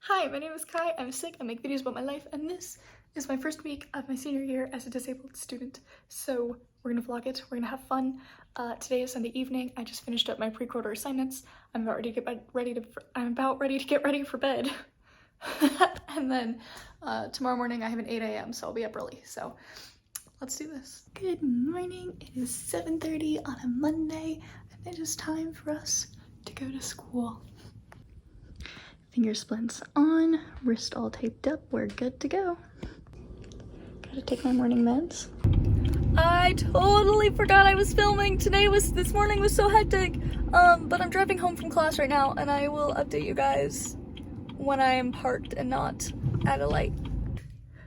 Hi, my name is Kai. I'm sick. I make videos about my life, and this is my first week of my senior year as a disabled student. So we're gonna vlog it. We're gonna have fun. Today is Sunday evening. I just finished up my pre-quarter assignments. I'm about ready to get ready for bed. And then tomorrow morning I have an 8 a.m. so I'll be up early. So let's do this. Good morning. It is 7:30 on a Monday, and it is time for us to go to school. Finger splints on, wrist all taped up, we're good to go. Gotta take my morning meds. I totally forgot I was filming. This morning was so hectic. But I'm driving home from class right now, and I will update you guys when I am parked and not at a light.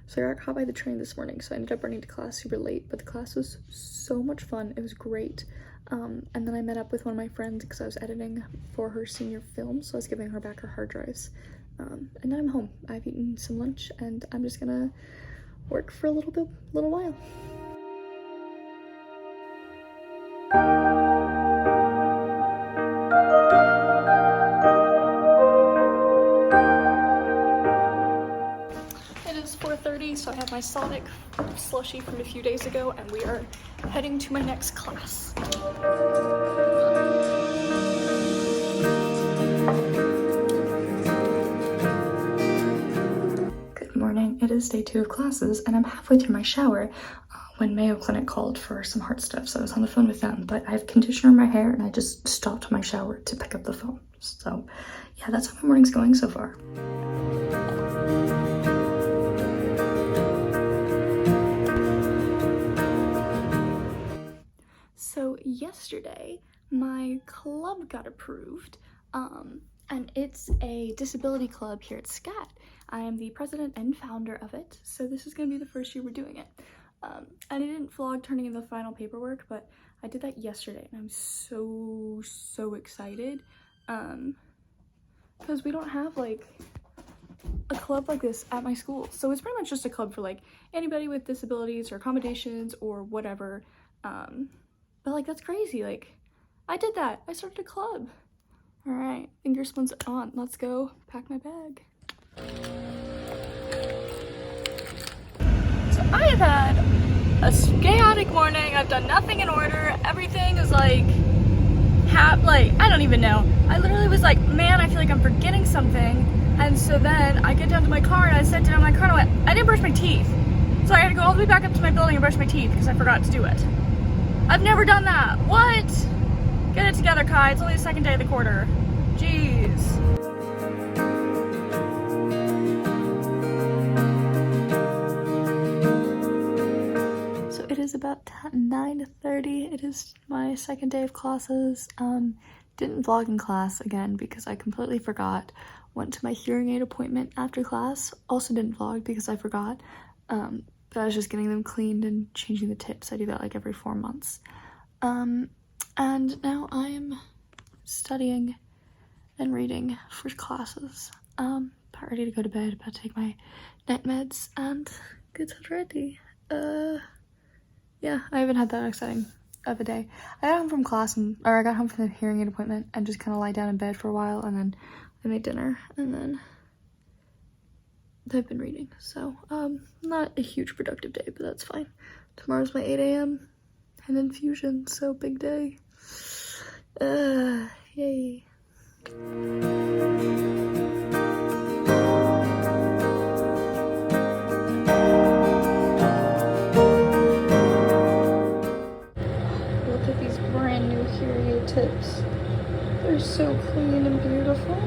So I got caught by the train this morning, so I ended up running to class super late, but the class was so much fun. It was great. And then I met up with one of my friends because I was editing for her senior film, so I was giving her back her hard drives. And now I'm home. I've eaten some lunch, and I'm just gonna work for a little while. It is 4:30, so I have my Sonic slushie from a few days ago, and we are heading to my next class. Good morning. It is day 2 of classes, and I'm halfway through my shower when Mayo Clinic called for some heart stuff, so I was on the phone with them, but I have conditioner in my hair, and I just stopped my shower to pick up the phone. So yeah, that's how my morning's going so far. So yesterday, my club got approved, and it's a disability club here at SCAT. I am the president and founder of it, so this is going to be the first year we're doing it. And I didn't vlog turning in the final paperwork, but I did that yesterday, and I'm so excited, because we don't have, like, a club like this at my school. So it's pretty much just a club for, like, anybody with disabilities or accommodations or whatever. But, like, that's crazy. Like, I did that. I started a club. All right, finger splints on. Let's go pack my bag. So I have had a chaotic morning. I've done nothing in order. Everything is, like, I don't even know. I literally was like, man, I feel like I'm forgetting something. And so then I get down to my car, and I sat down in my car, and I went, I didn't brush my teeth. So I had to go all the way back up to my building and brush my teeth because I forgot to do it. I've never done that. What? Get it together, Kai. It's only the second day of the quarter. Jeez. So it is about 9:30. It is my second day of classes. Didn't vlog in class again because I completely forgot. Went to my hearing aid appointment after class. Also didn't vlog because I forgot. But I was just getting them cleaned and changing the tips. I do that like every 4 months. And now I'm studying and reading for classes. About ready to go to bed, about to take my night meds and get ready. Yeah, I haven't had that exciting of a day. I got home from class I got home from the hearing aid appointment and just kind of lie down in bed for a while, and then I made dinner, and then I've been reading, so not a huge productive day, but that's fine. Tomorrow's my 8 a.m. and infusion, so big day. Yay. Look at these brand new hearing aid tips. They're so clean and beautiful.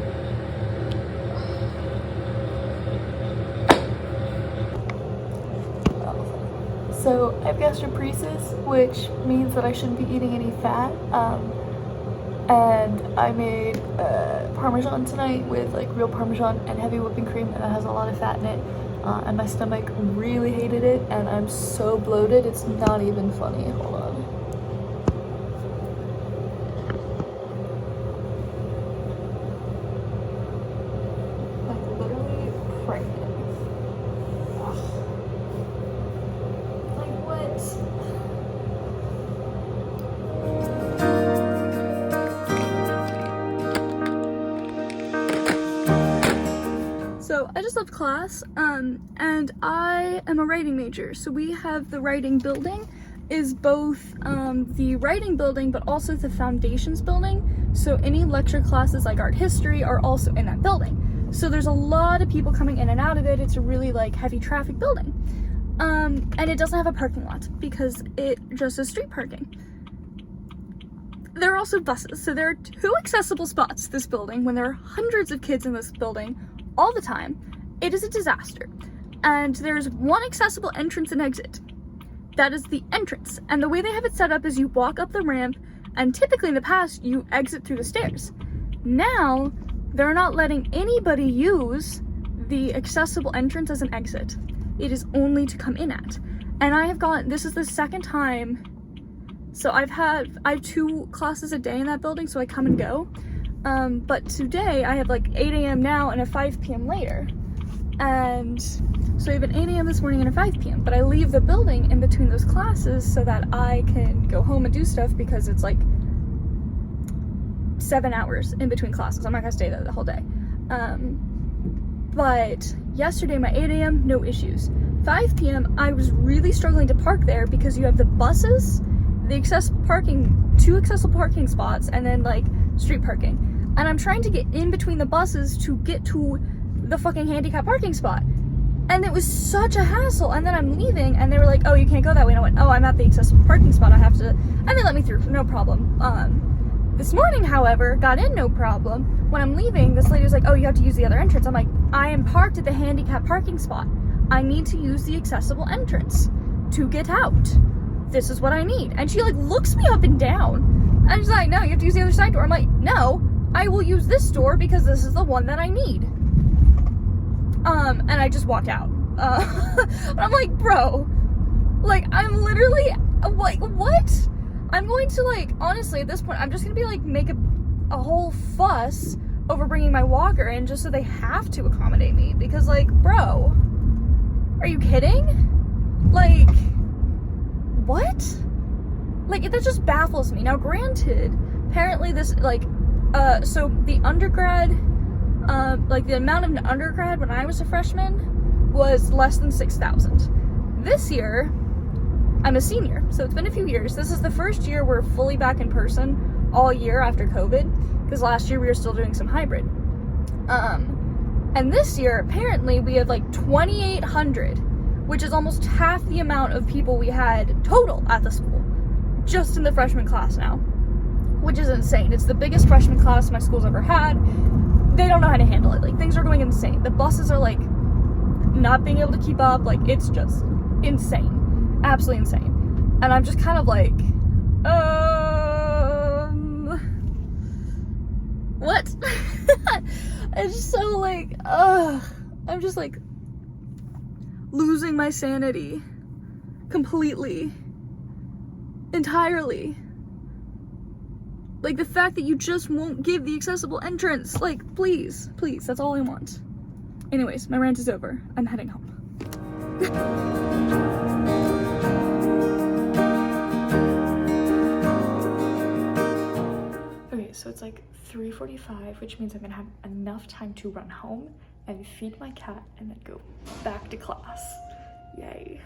So I have gastroparesis, which means that I shouldn't be eating any fat. And I made Parmesan tonight with like real Parmesan and heavy whipping cream, and that has a lot of fat in it. And my stomach really hated it, and I'm so bloated, it's not even funny. Hold on. Like literally pregnant. So I just left class, and I am a writing major. So we have the writing building is both the writing building, but also the foundations building. So any lecture classes like art history are also in that building. So there's a lot of people coming in and out of it. It's a really like heavy traffic building. And it doesn't have a parking lot because it just is street parking. There are also buses. So there are 2 accessible spots this building when there are hundreds of kids in this building all the time. It is a disaster. And there's 1 accessible entrance and exit. That is the entrance. And the way they have it set up is you walk up the ramp, and typically in the past, you exit through the stairs. Now, they're not letting anybody use the accessible entrance as an exit. It is only to come in at. And I have gone, this is the 2nd time. So I have 2 classes a day in that building, so I come and go. But today I have like 8 a.m. now and a 5 p.m. later. And so I have an 8 a.m. this morning and a 5 p.m. But I leave the building in between those classes so that I can go home and do stuff because it's like 7 hours in between classes. I'm not gonna stay there the whole day. But yesterday, my 8 a.m., no issues. 5 p.m., I was really struggling to park there because you have the buses, the accessible parking, 2 accessible parking spots, and then like street parking. And I'm trying to get in between the buses to get to the fucking handicap parking spot. And it was such a hassle. And then I'm leaving and they were like, oh, you can't go that way. And I went, oh, I'm at the accessible parking spot. I have to, and they let me through, no problem. This morning, however, got in no problem. When I'm leaving, this lady was like, oh, you have to use the other entrance. I'm like, I am parked at the handicap parking spot. I need to use the accessible entrance to get out. This is what I need. And she like looks me up and down. And she's like, no, you have to use the other side door. I'm like, no, I will use this door because this is the one that I need. And I just walk out. I'm like, bro, like, I'm literally, like, what? I'm going to, like, honestly, at this point, I'm just gonna be, like, make a whole fuss over bringing my walker in just so they have to accommodate me. Because, like, bro, are you kidding? Like, what? Like, that just baffles me. Now, granted, apparently this, like, so the undergrad, like the amount of undergrad when I was a freshman was less than 6,000. This year, I'm a senior, so it's been a few years. This is the first year we're fully back in person all year after COVID, because last year we were still doing some hybrid. And this year, apparently, we have like 2,800, which is almost half the amount of people we had total at the school, just in the freshman class now, which is insane. It's the biggest freshman class my school's ever had. They don't know how to handle it. Like, things are going insane. The buses are, like, not being able to keep up. Like, it's just insane. Absolutely insane. And I'm just kind of like, what? It's just so, like, I'm just, like, losing my sanity. Completely. Entirely. Like, the fact that you just won't give the accessible entrance. Like, please, please, that's all I want. Anyways, my rant is over. I'm heading home. Okay, so it's like 3:45, which means I'm gonna have enough time to run home and feed my cat and then go back to class. Yay.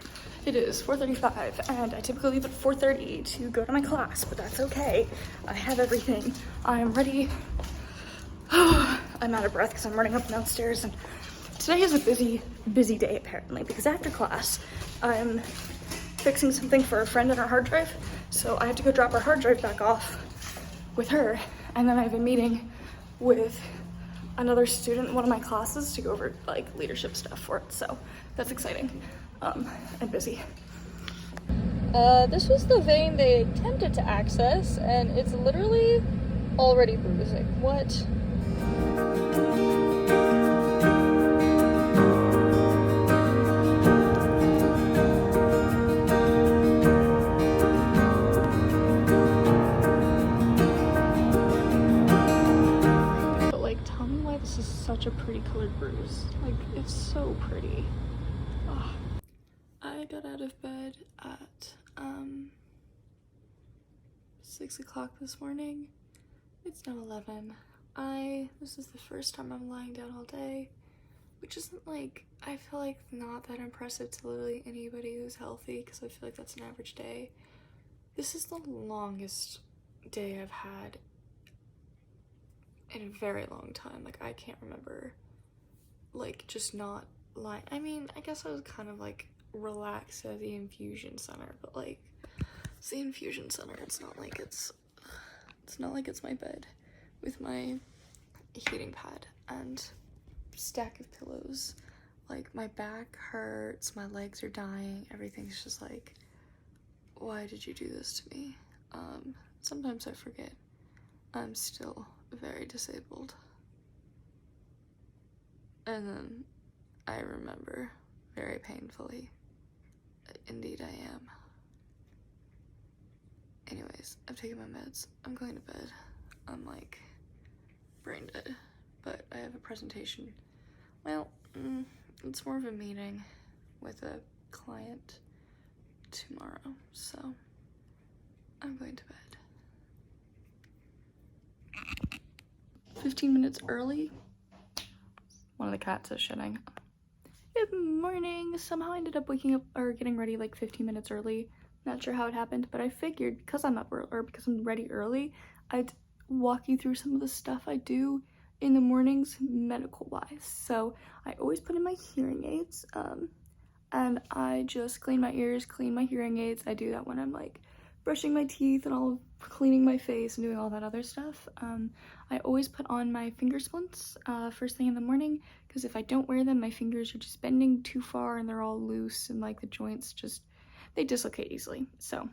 It is 4:35 and I typically leave at 4:30 to go to my class, but that's okay. I have everything. I'm ready. I'm out of breath because I'm running up and downstairs, and today is a busy day apparently, because after class I'm fixing something for a friend on her hard drive, so I have to go drop her hard drive back off with her, and then I have a meeting with another student in one of my classes to go over like leadership stuff for it, so that's exciting. And busy. This was the vein they attempted to access, and it's literally already bruising. What? But like, tell me why this is such a pretty colored bruise. Like, it's so pretty. Ugh. I got out of bed at 6 o'clock this morning. It's now 11. This is the first time I'm lying down all day, which which isn't like, I feel like not that impressive to literally anybody who's healthy, because I feel like that's an average day. This is the longest day I've had in a very long time. Like, I can't remember, like, just not lying. I mean, I guess I was kind of like relaxed at the infusion center, but like, it's the infusion center. It's not like it's not like it's my bed with my heating pad and stack of pillows. Like, my back hurts, my legs are dying, everything's just like, why did you do this to me? Sometimes I forget I'm still very disabled. And then I remember very painfully that indeed I am. Anyways, I've taken my meds. I'm going to bed. I'm like brain dead, but I have a presentation. Well, it's more of a meeting with a client tomorrow, so I'm going to bed. 15 minutes early. One of the cats is shitting. Good morning. Somehow I ended up waking up or getting ready like 15 minutes early. Not sure how it happened, but I figured because I'm up early, or because I'm ready early, I'd walk you through some of the stuff I do in the mornings medical wise. So I always put in my hearing aids, and I just clean my ears, clean my hearing aids. I do that when I'm like brushing my teeth and all cleaning my face and doing all that other stuff. I always put on my finger splints first thing in the morning, because if I don't wear them, my fingers are just bending too far and they're all loose, and like the joints just, they dislocate easily. So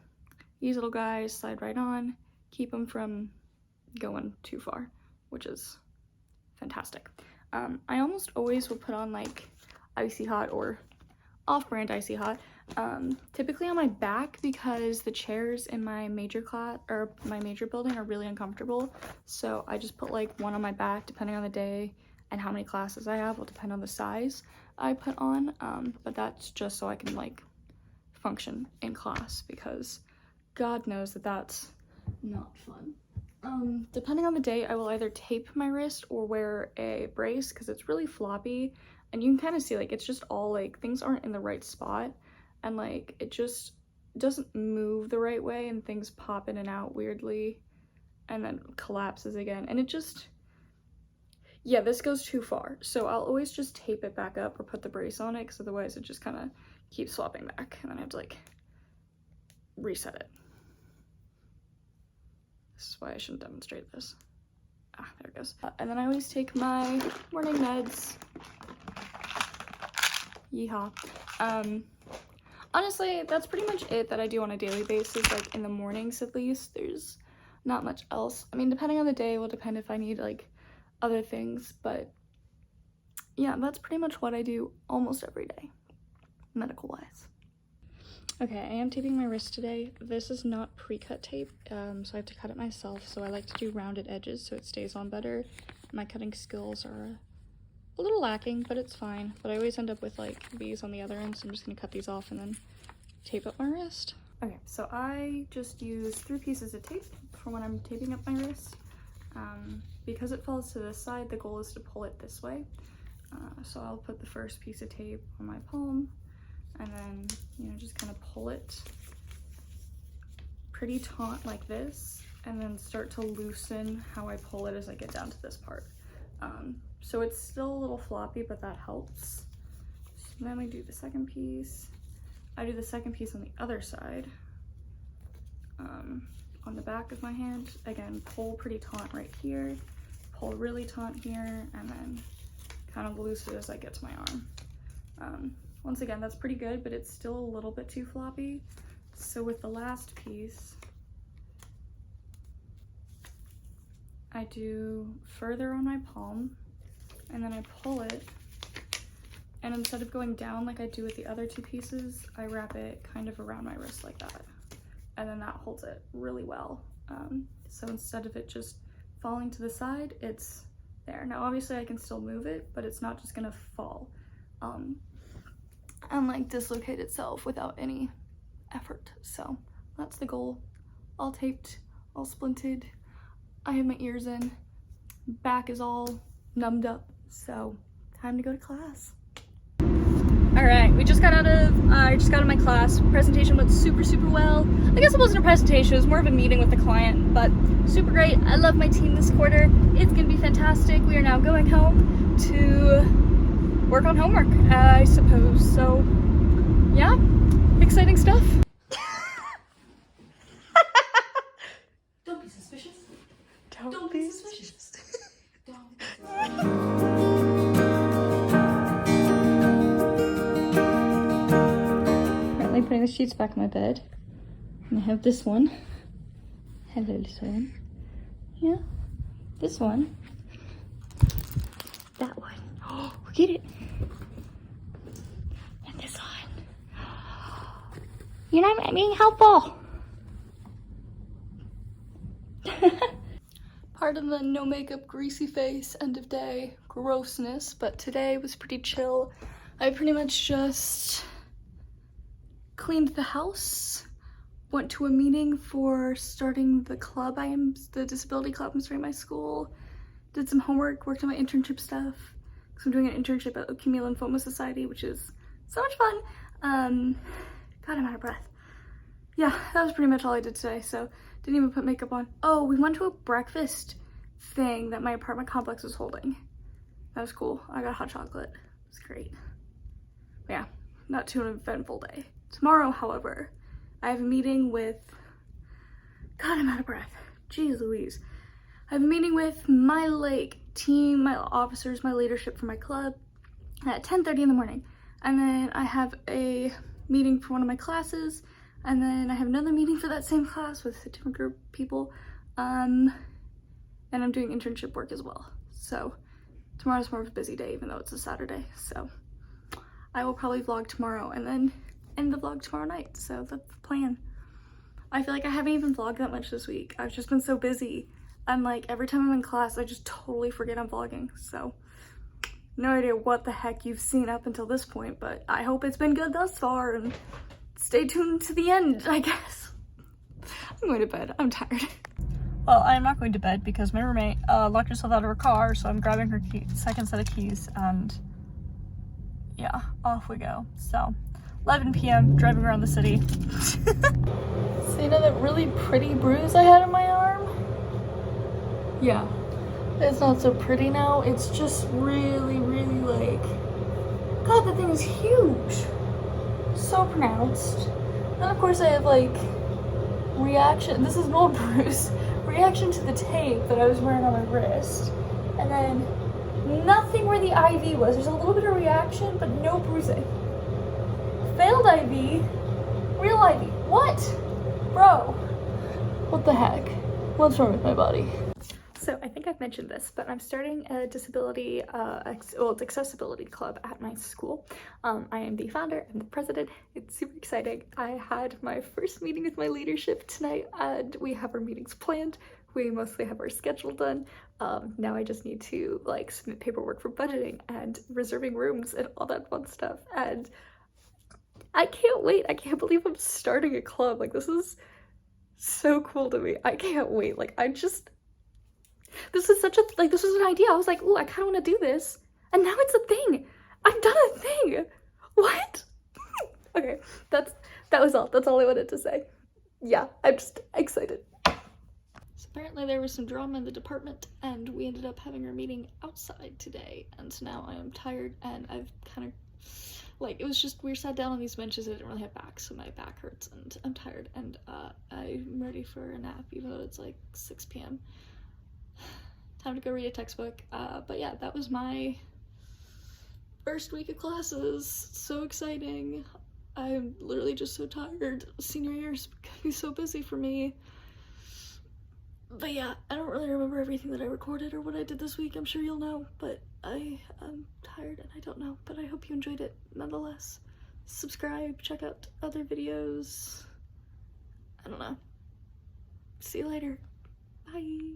these little guys slide right on, keep them from going too far, which is fantastic. I almost always will put on like Icy Hot or off-brand Icy Hot, typically on my back, because the chairs in my major class or my major building are really uncomfortable. So I just put like one on my back depending on the day, and how many classes I have will depend on the size I put on, but that's just so I can like function in class, because God knows that that's not fun. Depending on the day, I will either tape my wrist or wear a brace, because it's really floppy, and you can kind of see like it's just all like things aren't in the right spot, and like it just doesn't move the right way, and things pop in and out weirdly and then collapses again, and it just, yeah, this goes too far. So I'll always just tape it back up or put the brace on it, because otherwise it just kind of keeps swapping back, and then I have to like reset it. This is why I shouldn't demonstrate this. Ah, there it goes. And then I always take my morning meds. Yeehaw. Honestly, that's pretty much it that I do on a daily basis, like in the mornings at least. There's not much else. I mean, depending on the day, will depend if I need like other things, but yeah, that's pretty much what I do almost every day, medical wise. Okay, I am taping my wrist today. This is not pre-cut tape, so I have to cut it myself. So I like to do rounded edges so it stays on better. My cutting skills are a little lacking, but it's fine. But I always end up with like these on the other end, so I'm just gonna cut these off and then tape up my wrist. Okay, so I just use 3 pieces of tape for when I'm taping up my wrist. Because it falls to this side, the goal is to pull it this way. So I'll put the first piece of tape on my palm, and then, you know, just kind of pull it pretty taut like this, and then start to loosen how I pull it as I get down to this part. So it's still a little floppy, but that helps. So then we do the second piece. I do the second piece on the other side, on the back of my hand. Again, pull pretty taut right here, pull really taut here, and then kind of loose it as I get to my arm. Once again, that's pretty good, but it's still a little bit too floppy. So with the last piece, I do further on my palm, and then I pull it, and instead of going down like I do with the other 2 pieces, I wrap it kind of around my wrist like that, and then that holds it really well. So instead of it just falling to the side, it's there. Now obviously I can still move it, but it's not just gonna fall and like dislocate itself without any effort. So that's the goal. All taped, all splinted. I have my ears in, back is all numbed up, so time to go to class. All right, I just got out of my class. Presentation went super well. I guess it wasn't a presentation, it was more of a meeting with the client, but super great. I love my team this quarter. It's gonna be fantastic. We are now going home to work on homework, I suppose. So yeah, exciting stuff. Don't be suspicious. Don't be suspicious. Currently putting the sheets back in my bed. And I have this one. Hello, little one. Yeah. This one. That one. Oh, look at it. And this one. You're not being helpful. Pardon the no makeup, greasy face, end of day grossness, but today was pretty chill. I pretty much just cleaned the house, went to a meeting for starting the club. The disability club I'm starting my school, did some homework, worked on my internship stuff, because I'm doing an internship at Leukemia Lymphoma Society, which is so much fun. God, I'm out of breath. Yeah, that was pretty much all I did today, so didn't even put makeup on. Oh, we went to a breakfast thing that my apartment complex was holding. That was cool. I got hot chocolate. It was great. But yeah, not too eventful day. Tomorrow, however, I have a meeting with, God, I'm out of breath. Jeez Louise. I have a meeting with my team, my officers, my leadership for my club at 10:30 in the morning. And then I have a meeting for one of my classes. And then I have another meeting for that same class with a different group of people. And I'm doing internship work as well. So tomorrow's more of a busy day, even though it's a Saturday. So I will probably vlog tomorrow and then end the vlog tomorrow night. So that's the plan. I feel like I haven't even vlogged that much this week. I've just been so busy. I'm like, every time I'm in class, I just totally forget I'm vlogging. So no idea what the heck you've seen up until this point, but I hope it's been good thus far, and stay tuned to the end, I guess. I'm going to bed. I'm tired. Well, I'm not going to bed because my roommate locked herself out of her car, so I'm grabbing her second set of keys, and yeah, off we go. So 11 p.m. driving around the city. So you know that really pretty bruise I had on my arm? Yeah, it's not so pretty now. It's just really like, God, that thing is huge. So pronounced. And of course I have like reaction, this is an old bruise, reaction to the tape that I was wearing on my wrist, and then nothing where the IV was. There's a little bit of reaction but no bruising. Failed IV, real IV. What? Bro, what the heck? What's wrong with my body? So I think I've mentioned this, but I'm starting a disability, it's accessibility club at my school. I am the founder and the president. It's super exciting. I had my first meeting with my leadership tonight, and we have our meetings planned. We mostly have our schedule done. Now I just need to like submit paperwork for budgeting and reserving rooms and all that fun stuff. And I can't wait. I can't believe I'm starting a club. Like, this is so cool to me. I can't wait. Like, this is such a, like, this was an idea. I was like, ooh, I kind of want to do this. And now it's a thing. I've done a thing. What? Okay, that was all. That's all I wanted to say. Yeah, I'm just excited. So apparently there was some drama in the department, and we ended up having our meeting outside today. And so now I am tired, and I've kind of, like, it was just, we sat down on these benches. I didn't really have back, so my back hurts, and I'm tired, and I'm ready for a nap, even though it's like 6 p.m. Time to go read a textbook. But yeah, that was my first week of classes. So exciting. I'm literally just so tired. Senior year is gonna be so busy for me. But yeah, I don't really remember everything that I recorded or what I did this week. I'm sure you'll know, but I am tired and I don't know. But I hope you enjoyed it nonetheless. Subscribe, check out other videos. I don't know. See you later. Bye.